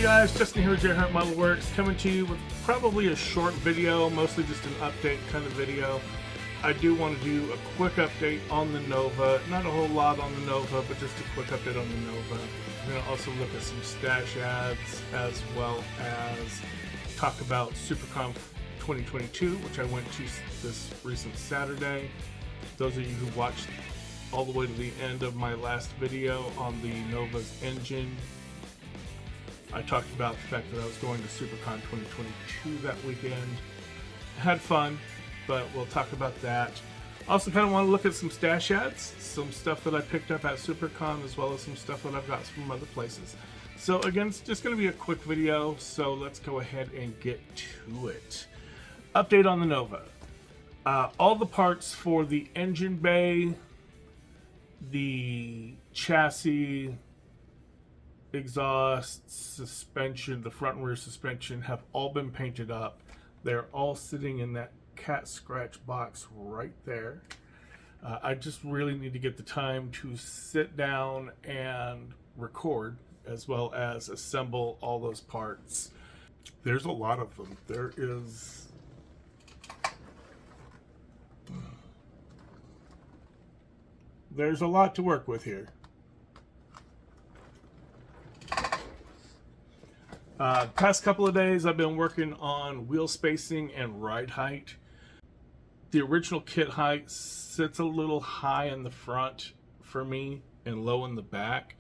guys, Justin here with J Hunt Model Works, coming to you with probably a short video, mostly just an update kind of video. I do want to do a quick update on the Nova, not a whole lot on the Nova, but just a quick update on the Nova. I'm going to also look at some stash ads as well as talk about Supercon 2022, which I went to this recent Saturday. Those of you who watched all the way to the end of my last video on the Nova's engine, I talked about the fact that I was going to Supercon 2022 that weekend. Had fun, but we'll talk about that. Also kind of want to look at some stash ads, some stuff that I picked up at Supercon, as well as some stuff that I've got from other places. So again, it's just going to be a quick video, so let's go ahead and get to it. Update on the Nova. All the parts for the engine bay, the chassis, exhaust, suspension, the front and rear suspension have all been painted up. They're all sitting in that cat scratch box right there. I just really need to get the time to sit down and record, as well as assemble all those parts. There's a lot of them. There's a lot to work with here. Past couple of days I've been working on wheel spacing and ride height. The original kit height sits a little high in the front for me and low in the back,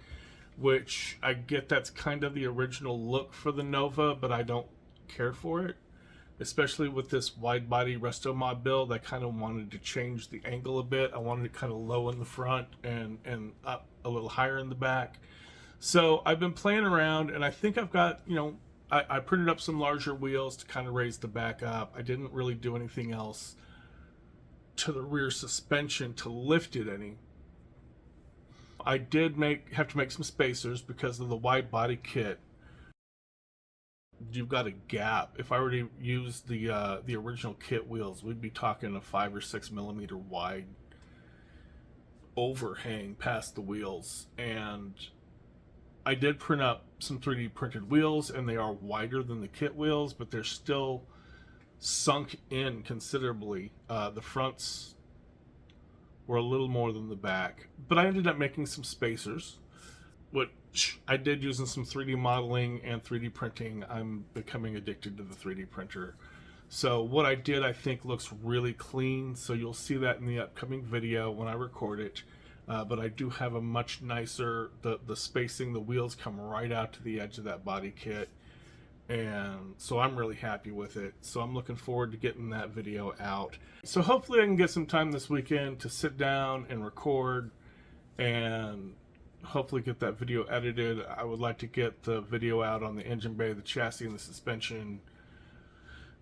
which I get that's kind of the original look for the Nova, but I don't care for it. Especially with this wide body resto mod build, I kind of wanted to change the angle a bit. I wanted it kind of low in the front and up a little higher in the back. So I've been playing around, and I think I've got, I printed up some larger wheels to kind of raise the back up. I didn't really do anything else to the rear suspension to lift it any. I did have to make some spacers because of the wide body kit. You've got a gap. If I were to use the original kit wheels, we'd be talking a 5 or 6 millimeter wide overhang past the wheels. And I did print up some 3D printed wheels, and they are wider than the kit wheels, but they're still sunk in considerably. The fronts were a little more than the back, but I ended up making some spacers, which I did using some 3D modeling and 3D printing. I'm becoming addicted to the 3D printer. So what I did, I think, looks really clean, so you'll see that in the upcoming video when I record it. But I do have a much nicer, the spacing, the wheels come right out to the edge of that body kit, and so I'm really happy with it. So I'm looking forward to getting that video out. So hopefully I can get some time this weekend to sit down and record and hopefully get that video edited. I would like to get the video out on the engine bay, the chassis, and the suspension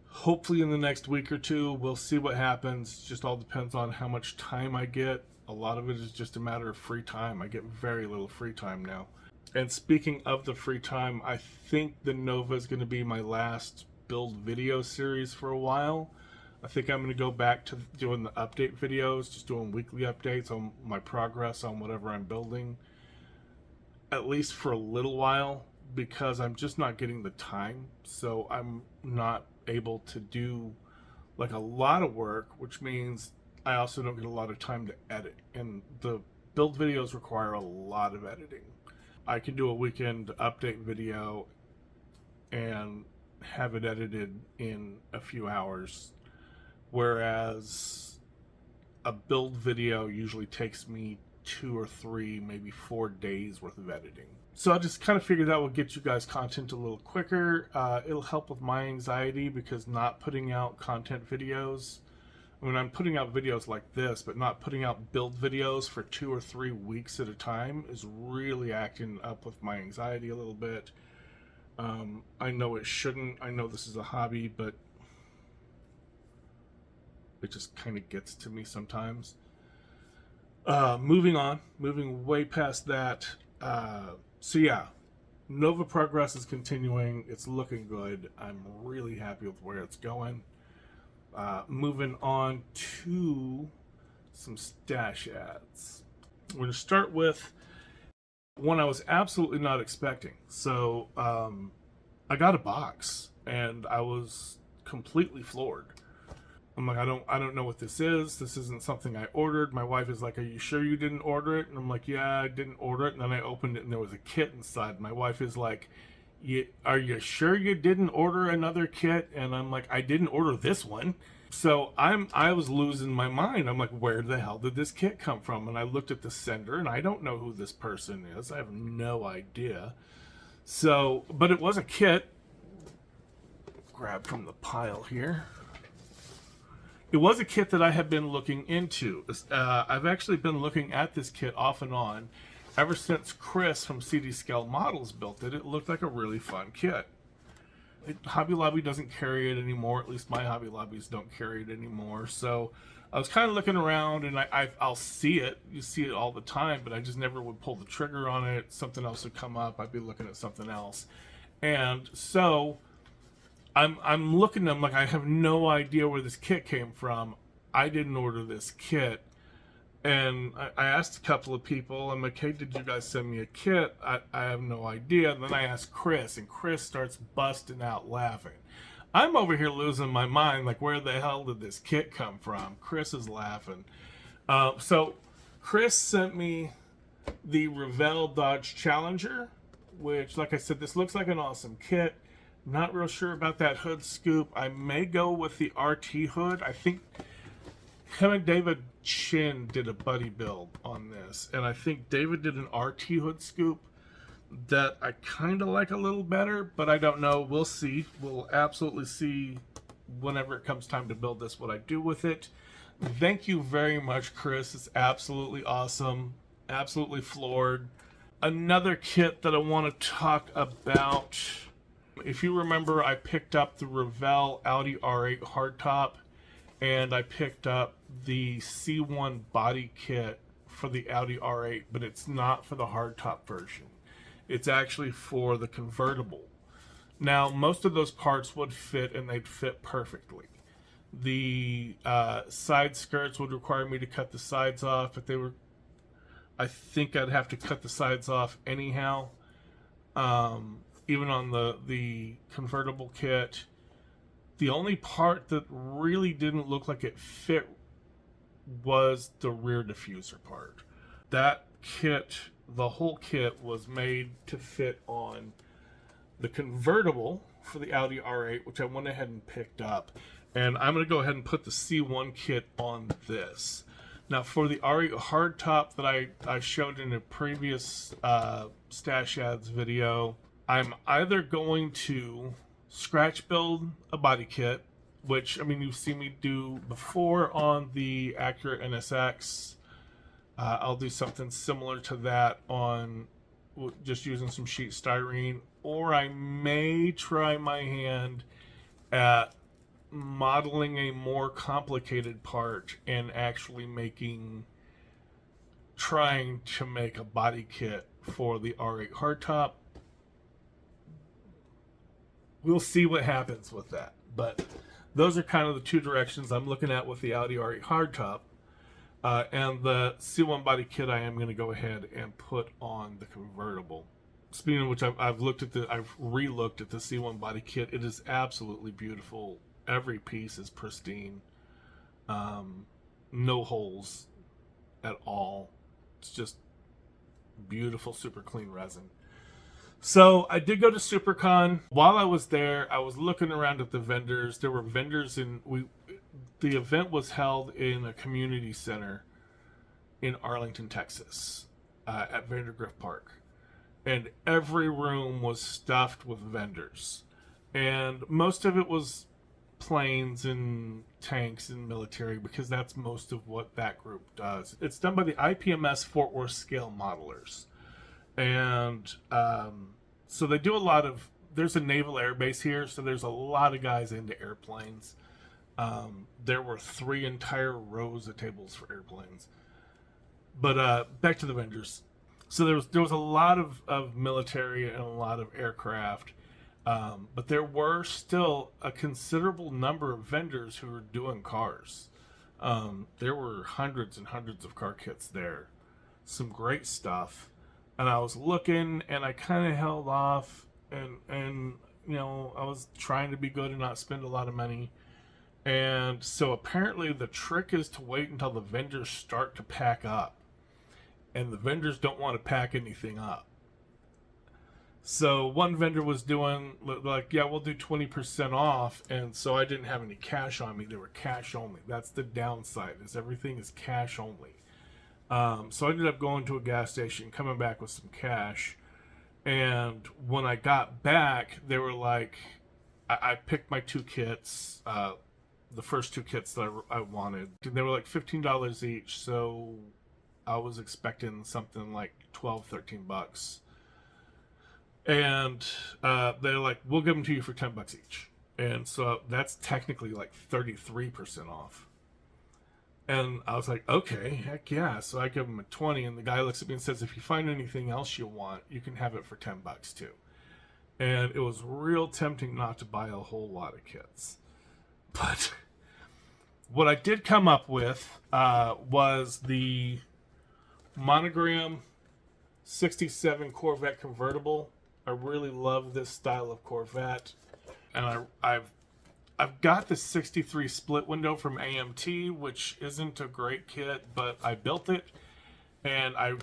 hopefully in the next week or two. We'll see what happens. Just all depends on how much time I get. A lot of it is just a matter of free time. I get very little free time now. And speaking of the free time, I think the Nova is going to be my last build video series for a while. I think I'm going to go back to doing the update videos, just doing weekly updates on my progress on whatever I'm building, at least for a little while, because I'm just not getting the time. So I'm not able to do like a lot of work, which means I also don't get a lot of time to edit, and the build videos require a lot of editing. I can do a weekend update video and have it edited in a few hours, whereas a build video usually takes me 2 or 3, maybe 4 days worth of editing. So I just kind of figured that would get you guys content a little quicker. It'll help with my anxiety, because not putting out content videos, I mean, I'm putting out videos like this, but not putting out build videos for 2 or 3 weeks at a time is really acting up with my anxiety a little bit. I know it shouldn't. I know this is a hobby, but it just kind of gets to me sometimes. Moving on, moving way past that. So yeah, Nova progress is continuing. It's looking good. I'm really happy with where it's going. Moving on to some stash ads. We're going to start with one I was absolutely not expecting. So I got a box and I was completely floored. I'm like, I don't know what this is. This isn't something I ordered. My wife is like, are you sure you didn't order it? And I'm like, yeah, I didn't order it. And then I opened it and there was a kit inside. My wife is like, are you sure you didn't order another kit? And I'm like, I didn't order this one. So I was losing my mind. I'm like, where the hell did this kit come from? And I looked at the sender and I don't know who this person is. I have no idea. So, but it was a kit. Grab from the pile here. It was a kit that I had been looking into. I've actually been looking at this kit off and on ever since Chris from CD Scale Models built it. It looked like a really fun kit. Hobby Lobby doesn't carry it anymore. At least my Hobby Lobbies don't carry it anymore. So I was kind of looking around, and I'll see it. You see it all the time, but I just never would pull the trigger on it. Something else would come up. I'd be looking at something else. And so I'm looking at them like I have no idea where this kit came from. I didn't order this kit. And I asked a couple of people, I'm like, hey, did you guys send me a kit? I have no idea. And then I asked Chris, and Chris starts busting out laughing. I'm over here losing my mind, like, where the hell did this kit come from? Chris is laughing. So Chris sent me the Revell Dodge Challenger, which, like I said, this looks like an awesome kit. Not real sure about that hood scoop. I may go with the RT hood. I think him and David Chin did a buddy build on this, and I think David did an RT hood scoop that I kind of like a little better, but I don't know. We'll see. We'll absolutely see whenever it comes time to build this what I do with it. Thank you very much, Chris. It's absolutely awesome. Absolutely floored. Another kit that I want to talk about. If you remember, I picked up the Revell Audi R8 hardtop, and I picked up the C1 body kit for the Audi R8, but it's not for the hardtop version. It's actually for the convertible. Now, most of those parts would fit, and they'd fit perfectly. The side skirts would require me to cut the sides off, but I think I'd have to cut the sides off anyhow. Even on the convertible kit, the only part that really didn't look like it fit was the rear diffuser part. That kit, the whole kit, was made to fit on the convertible for the Audi R8, which I went ahead and picked up. And I'm going to go ahead and put the C1 kit on this. Now, for the R8 hardtop that I showed in a previous Stash Ads video, I'm either going to scratch build a body kit, which, I mean, you've seen me do before on the Acura NSX. I'll do something similar to that on just using some sheet styrene, or I may try my hand at modeling a more complicated part and actually trying to make a body kit for the R8 hardtop. We'll see what happens with that. But those are kind of the two directions I'm looking at with the Audi R8 hardtop. And the C1 body kit I am going to go ahead and put on the convertible. Speaking of which, I've re-looked at the C1 body kit. It is absolutely beautiful. Every piece is pristine. No holes at all. It's just beautiful, super clean resin. So I did go to Supercon. While I was there, I was looking around at the vendors. There were vendors the event was held in a community center in Arlington, Texas, at Vandergrift Park. And every room was stuffed with vendors. And most of it was planes and tanks and military, because that's most of what that group does. It's done by the IPMS Fort Worth Scale Modelers. And so they do a lot of, there's a naval air base here, so there's a lot of guys into airplanes. There were 3 entire rows of tables for airplanes. But back to the vendors. So there was a lot of military and a lot of aircraft. But there were still a considerable number of vendors who were doing cars. There were hundreds and hundreds of car kits there. Some great stuff. And I was looking, and I kind of held off, and I was trying to be good and not spend a lot of money. And so apparently the trick is to wait until the vendors start to pack up. And the vendors don't want to pack anything up. So one vendor was doing like, yeah, we'll do 20% off. And so I didn't have any cash on me. They were cash only. That's the downside, is everything is cash only. So I ended up going to a gas station, coming back with some cash. And when I got back, they were like, I picked my two kits, the first two kits that I wanted. They were like $15 each. So I was expecting something like 12, $13. And they're like, we'll give them to you for $10 each. And so that's technically like 33% off. And I was like, okay, heck yeah. So I give him a 20, and the guy looks at me and says, if you find anything else you want, you can have it for $10 too. And it was real tempting not to buy a whole lot of kits. But what I did come up with was the Monogram 67 Corvette convertible. I really love this style of Corvette. And I've got the 63 split window from AMT, which isn't a great kit, but I built it. And I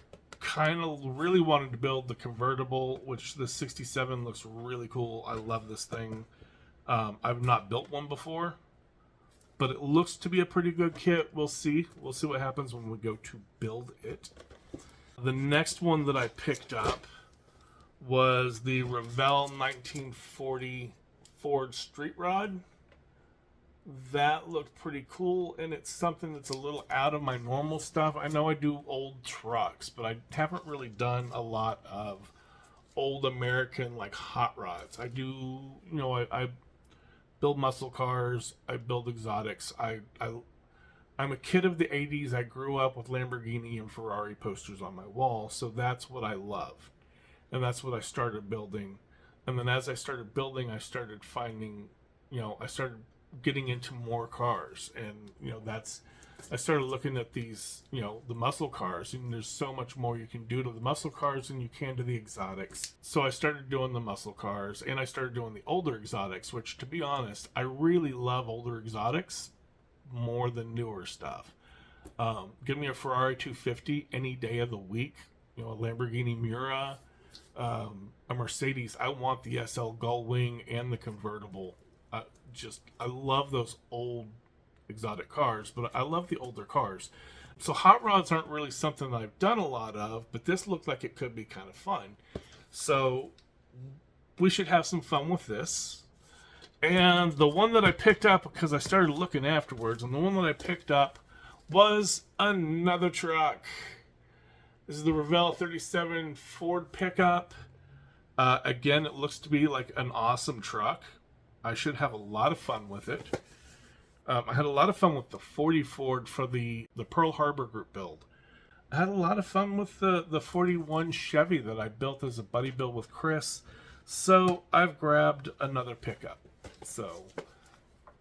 kind of really wanted to build the convertible, which the 67 looks really cool. I love this thing. I've not built one before, but it looks to be a pretty good kit. We'll see. We'll see what happens when we go to build it. The next one that I picked up was the Revell 1940 Ford Street Rod. That looked pretty cool, and it's something that's a little out of my normal stuff. I know I do old trucks, but I haven't really done a lot of old American like hot rods. I do, I build muscle cars, I build exotics. I'm a kid of the 80s. I grew up with Lamborghini and Ferrari posters on my wall, so that's what I love. And that's what I started building. And then as I started building, I started finding, I started getting into more cars. And, I started looking at these, the muscle cars, and there's so much more you can do to the muscle cars than you can to the exotics. So I started doing the muscle cars, and I started doing the older exotics, which, to be honest, I really love older exotics more than newer stuff. Give me a Ferrari 250 any day of the week, a Lamborghini Miura, a Mercedes. I want the SL Gullwing and the convertible. I love those old exotic cars, but I love the older cars. So hot rods aren't really something that I've done a lot of, but this looked like it could be kind of fun. So we should have some fun with this. And the one that I picked up, because I started looking afterwards, and the one that I picked up was another truck. This is the Revell 37 Ford pickup. Again, it looks to be like an awesome truck. I should have a lot of fun with it. I had a lot of fun with the 40 Ford for the Pearl Harbor group build. I had a lot of fun with the 41 Chevy that I built as a buddy build with Chris. So I've grabbed another pickup. So,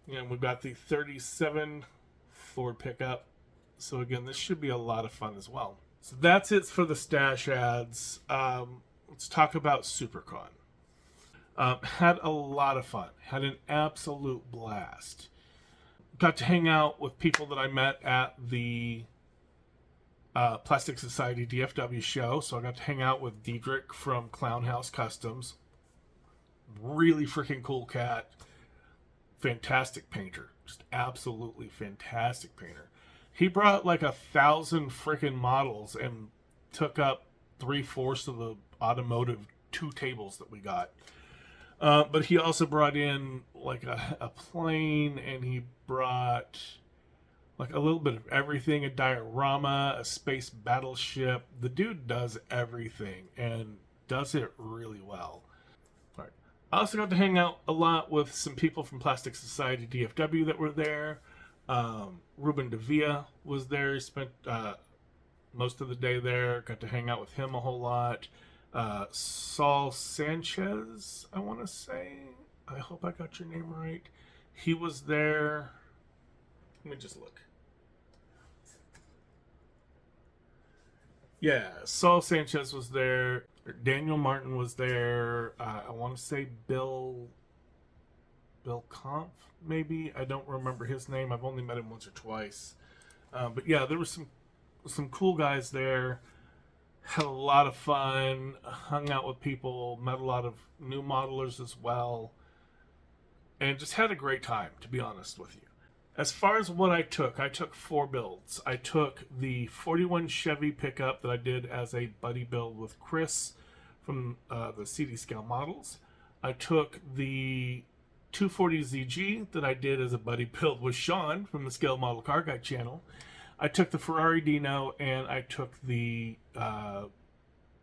we've got the 37 Ford pickup. So again, this should be a lot of fun as well. So that's it for the stash ads. Let's talk about Supercon. Had a lot of fun. Had an absolute blast. Got to hang out with people that I met at the Plastic Society DFW show. So I got to hang out with Diedrich from Clown House Customs. Really freaking cool cat. Fantastic painter. Just absolutely fantastic painter. He brought like 1,000 freaking models and took up 3/4 of the automotive 2 tables that we got. But he also brought in like a plane, and he brought like a little bit of everything, a diorama, a space battleship. The dude does everything and does it really well. All right. I also got to hang out a lot with some people from Plastic Society DFW that were there. Ruben Devia was there. He spent most of the day there. Got to hang out with him a whole lot. Saul Sanchez, I want to say. I hope I got your name right. He was there. Let me just look. Yeah, Saul Sanchez was there. Daniel Martin was there. I want to say Bill Kampf, maybe. I don't remember his name. I've only met him once or twice. But yeah, there were some cool guys there. Had a lot of fun. Hung out with people. Met a lot of new modelers as well. And just had a great time, to be honest with you. As far as what I took 4 builds. I took the 41 Chevy pickup that I did as a buddy build with Chris from the CD Scale Models. I took the 240 ZG that I did as a buddy build with Sean from the Scale Model Car Guide channel. I took the Ferrari Dino, and I took the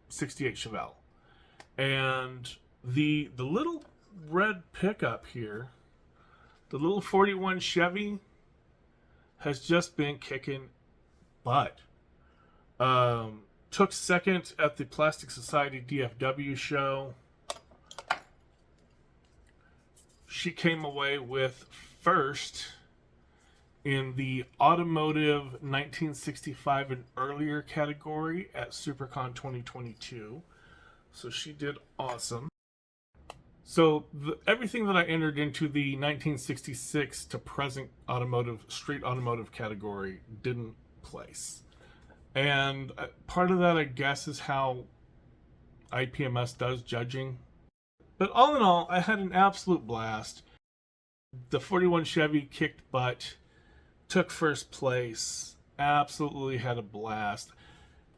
68 Chevelle. And the little red pickup here, the little 41 Chevy, has just been kicking butt. Took second at the Plastic Society DFW show. She came away with first in the automotive 1965 and earlier category at Supercon 2022. So she did awesome. So everything that I entered into the 1966 to present street automotive category didn't place. And part of that, I guess, is how IPMS does judging. But all in all, I had an absolute blast. The 41 Chevy kicked butt, took first place, absolutely had a blast.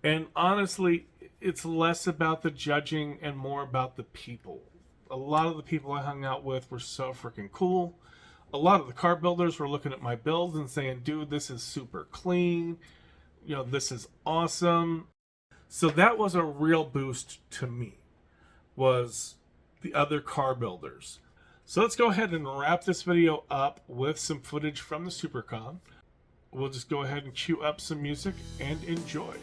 And honestly, it's less about the judging and more about the people. A lot of the people I hung out with were so freaking cool. A lot of the car builders were looking at my builds and saying, dude, this is super clean. You know, this is awesome. So that was a real boost to me, was the other car builders. So let's go ahead and wrap this video up with some footage from the Supercon. We'll just go ahead and cue up some music and enjoy.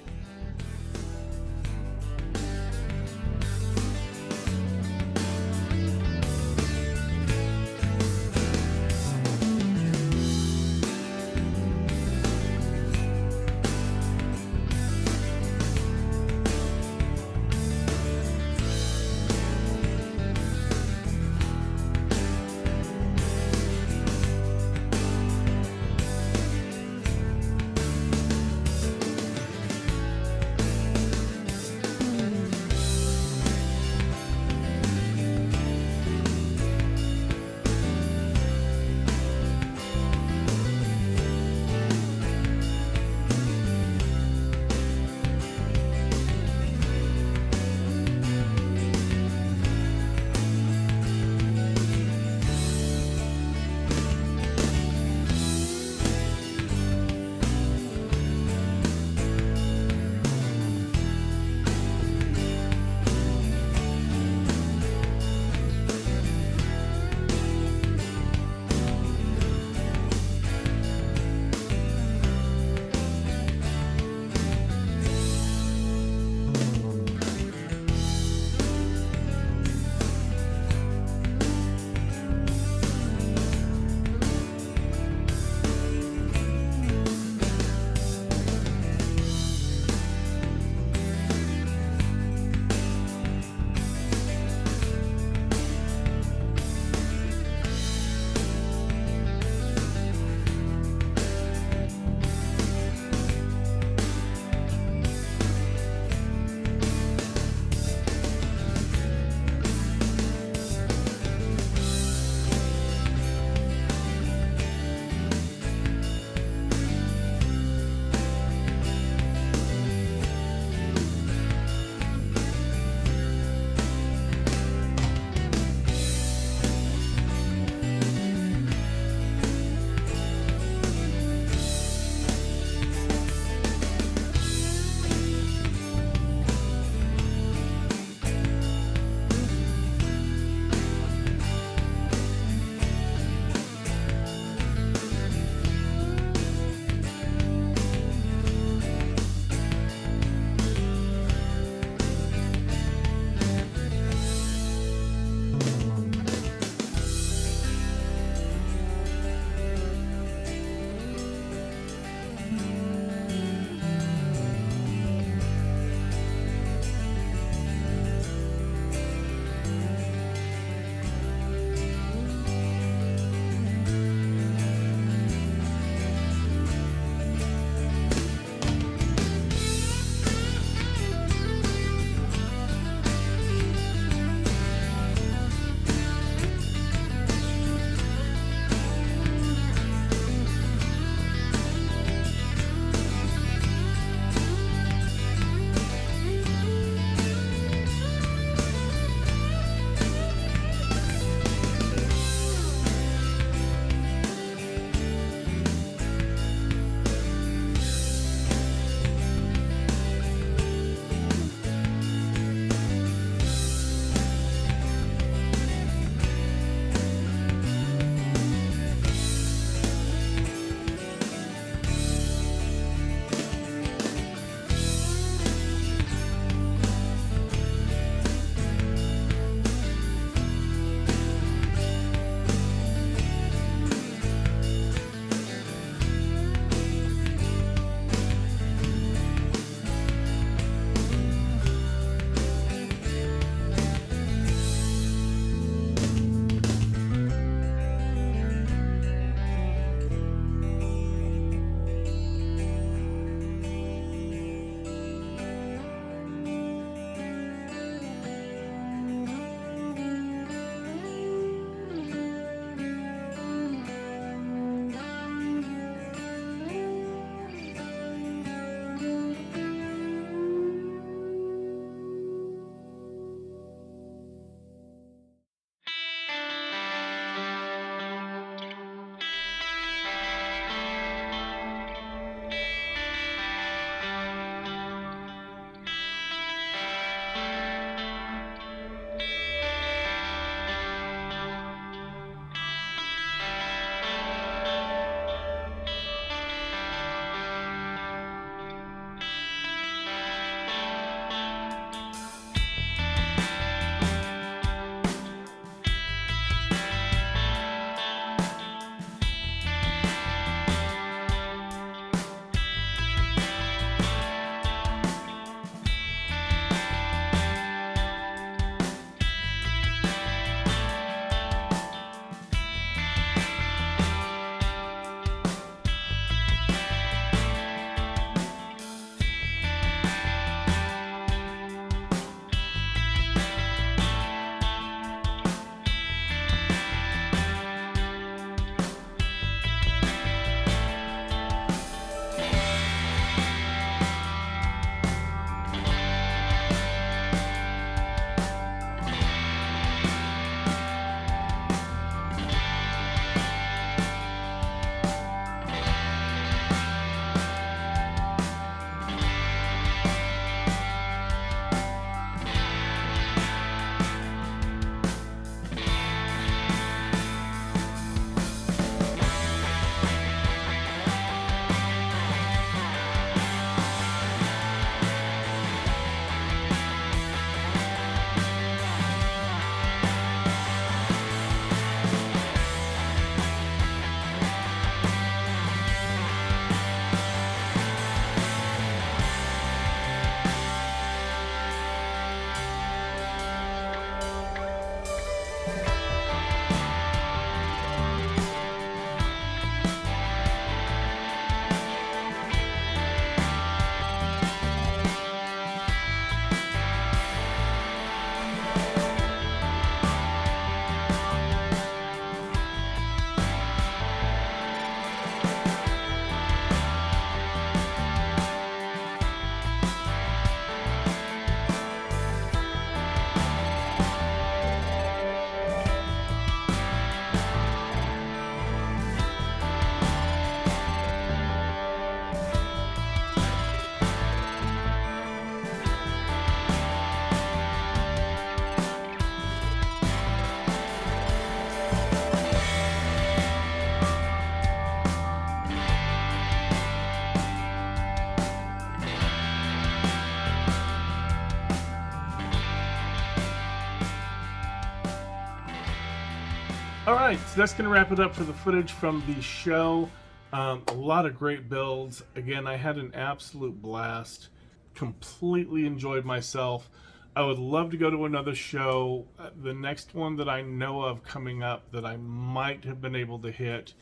right, so that's going to wrap it up for the footage from the show. A lot of great builds. Again, I had an absolute blast. Completely enjoyed myself. I would love to go to another show. The next one that I know of coming up that I might have been able to hit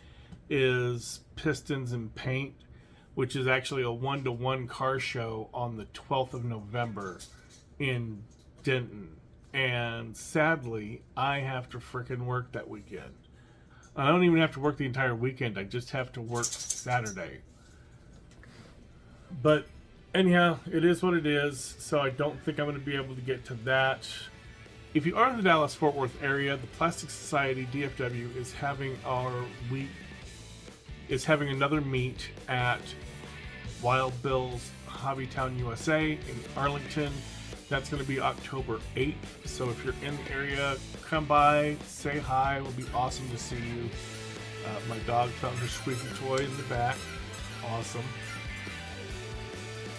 is Pistons and Paint, which is actually a 1-to-1 car show on the 12th of November in Denton. And sadly, I have to frickin' work that weekend. I don't even have to work the entire weekend. I just have to work Saturday. But anyhow, it is what it is. So I don't think I'm going to be able to get to that. If you are in the Dallas-Fort Worth area, the Plastic Society DFW is having another meet at Wild Bill's Hobbytown USA in Arlington. That's going to be October 8th. So if you're in the area, come by, say hi. It will be awesome to see you. My dog found her squeaky toy in the back. Awesome.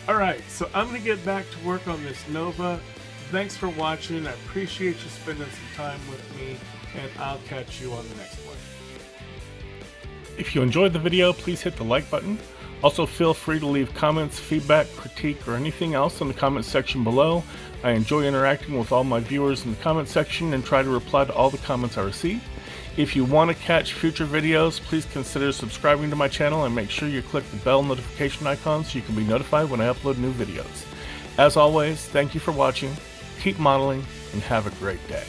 Alright, so I'm going to get back to work on this Nova. Thanks for watching. I appreciate you spending some time with me, and I'll catch you on the next one. If you enjoyed the video, please hit the like button. Also, feel free to leave comments, feedback, critique, or anything else in the comment section below. I enjoy interacting with all my viewers in the comment section and try to reply to all the comments I receive. If you want to catch future videos, please consider subscribing to my channel and make sure you click the bell notification icon so you can be notified when I upload new videos. As always, thank you for watching, keep modeling, and have a great day.